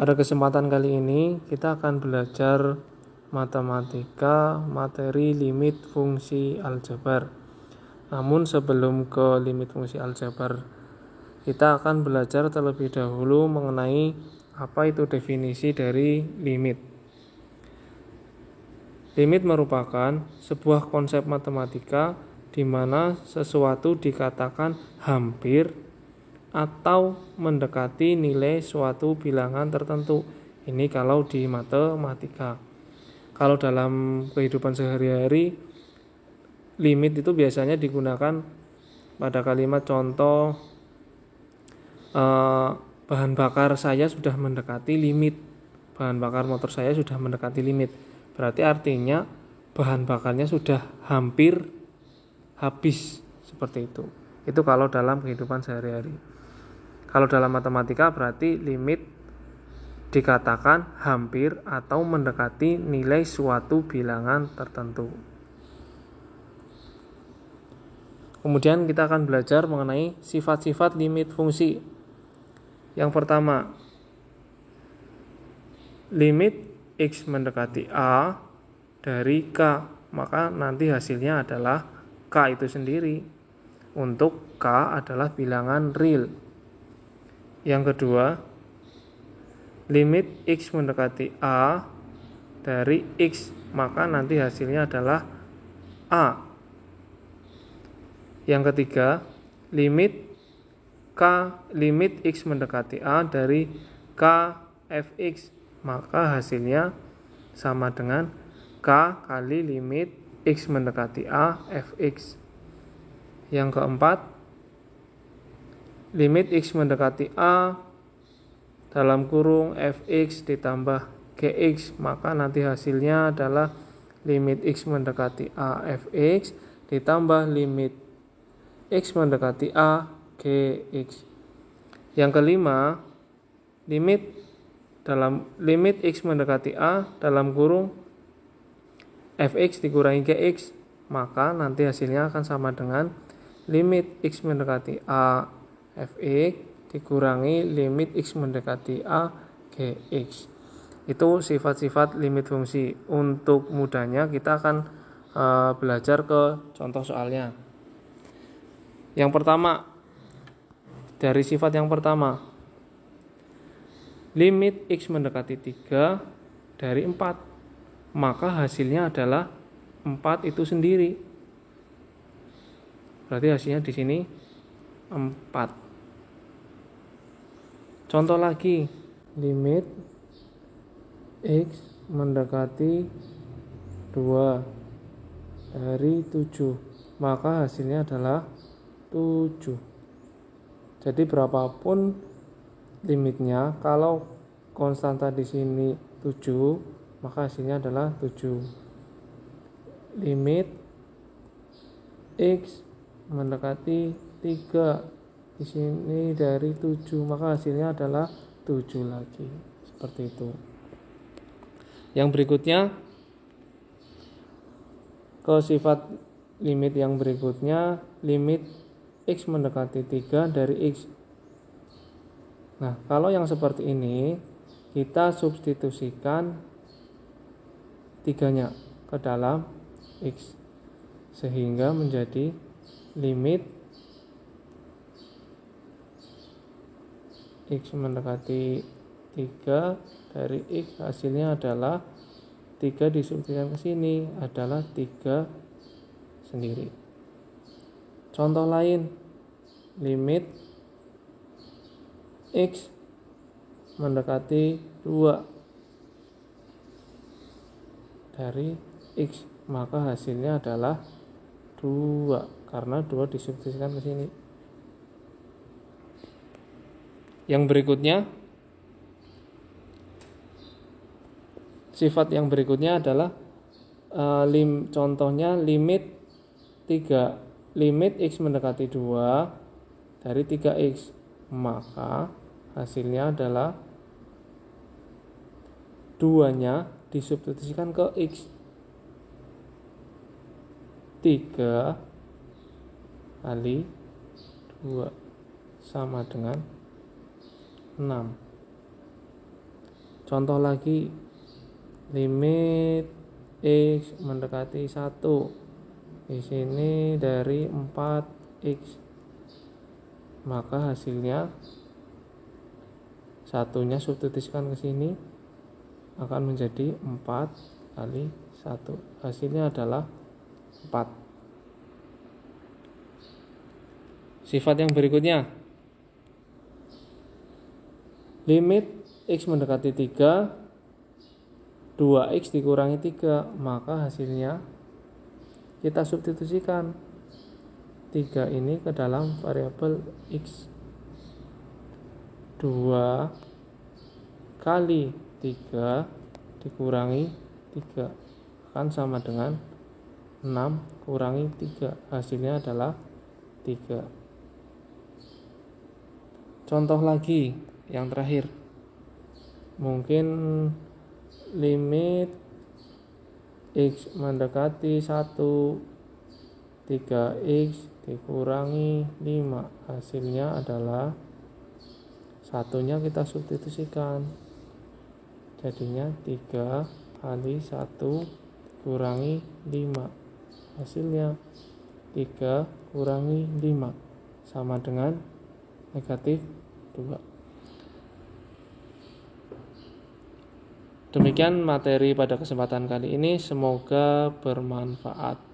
Pada kesempatan kali ini kita akan belajar matematika materi limit fungsi aljabar. Namun sebelum ke limit fungsi aljabar, kita akan belajar terlebih dahulu mengenai apa itu definisi dari limit. Limit merupakan sebuah konsep matematika di mana sesuatu dikatakan hampir atau mendekati nilai suatu bilangan tertentu. Ini kalau di matematika. Kalau dalam kehidupan sehari-hari, limit itu biasanya digunakan pada kalimat contoh, bahan bakar saya sudah mendekati limit, bahan bakar motor saya sudah mendekati limit. Berarti artinya bahan bakarnya sudah hampir habis, seperti itu. Itu kalau dalam kehidupan sehari-hari. Kalau dalam matematika berarti limit dikatakan hampir atau mendekati nilai suatu bilangan tertentu. Kemudian kita akan belajar mengenai sifat-sifat limit fungsi. Yang pertama, limit X mendekati A dari K, maka nanti hasilnya adalah K itu sendiri. Untuk K adalah bilangan real. Yang kedua, limit X mendekati A dari X, maka nanti hasilnya adalah A. Yang ketiga, limit X mendekati A dari K Fx, maka hasilnya sama dengan K kali limit X mendekati A Fx. Yang keempat, limit X mendekati A dalam kurung Fx ditambah Gx, maka nanti hasilnya adalah limit X mendekati A Fx ditambah limit X mendekati A Gx. Yang kelima, limit X mendekati A dalam kurung Fx dikurangi Gx, maka nanti hasilnya akan sama dengan limit X mendekati A Fx dikurangi limit X mendekati A Gx. Itu sifat-sifat limit fungsi. Untuk mudahnya kita akan belajar ke contoh soalnya. Yang pertama, dari sifat yang pertama, limit X mendekati 3 dari 4, maka hasilnya adalah 4 itu sendiri. Berarti hasilnya di sini 4. Contoh lagi, limit X mendekati 2 dari 7, maka hasilnya adalah 7. Jadi berapapun limitnya, kalau konstanta di sini 7, maka hasilnya adalah 7. Limit X mendekati 3 di sini dari 7, maka hasilnya adalah 7 lagi. Seperti itu. Yang berikutnya, ke sifat limit yang berikutnya, limit X mendekati 3 dari X. Nah, kalau yang seperti ini, kita substitusikan 3-nya ke dalam X, sehingga menjadi limit X mendekati 3 dari X, hasilnya adalah 3 disubstitusikan ke sini adalah 3 sendiri. Contoh lain, limit X mendekati 2 dari X, maka hasilnya adalah 2 karena 2 disubstitusikan ke sini. Yang berikutnya, sifat yang berikutnya adalah contohnya limit X mendekati 2 dari 3X, maka hasilnya adalah 2-nya disubstitusikan ke X. 3 kali 2 sama dengan 6. Contoh lagi, limit X mendekati 1 di sini dari 4X, maka hasilnya satunya substitusikan ke sini akan menjadi 4 kali 1, hasilnya adalah 4. Sifat yang berikutnya, limit X mendekati 3, 2X dikurangi 3, maka hasilnya kita substitusikan 3 ini ke dalam variabel X. 2 kali 3 dikurangi 3 akan sama dengan 6 kurangi 3, hasilnya adalah 3. Contoh lagi yang terakhir, mungkin limit X mendekati 1, 3X dikurangi 5, hasilnya adalah satunya kita substitusikan, jadinya 3 kali 1 kurangi 5, hasilnya 3 kurangi 5 sama dengan negatif 2. Demikian materi pada kesempatan kali ini, semoga bermanfaat.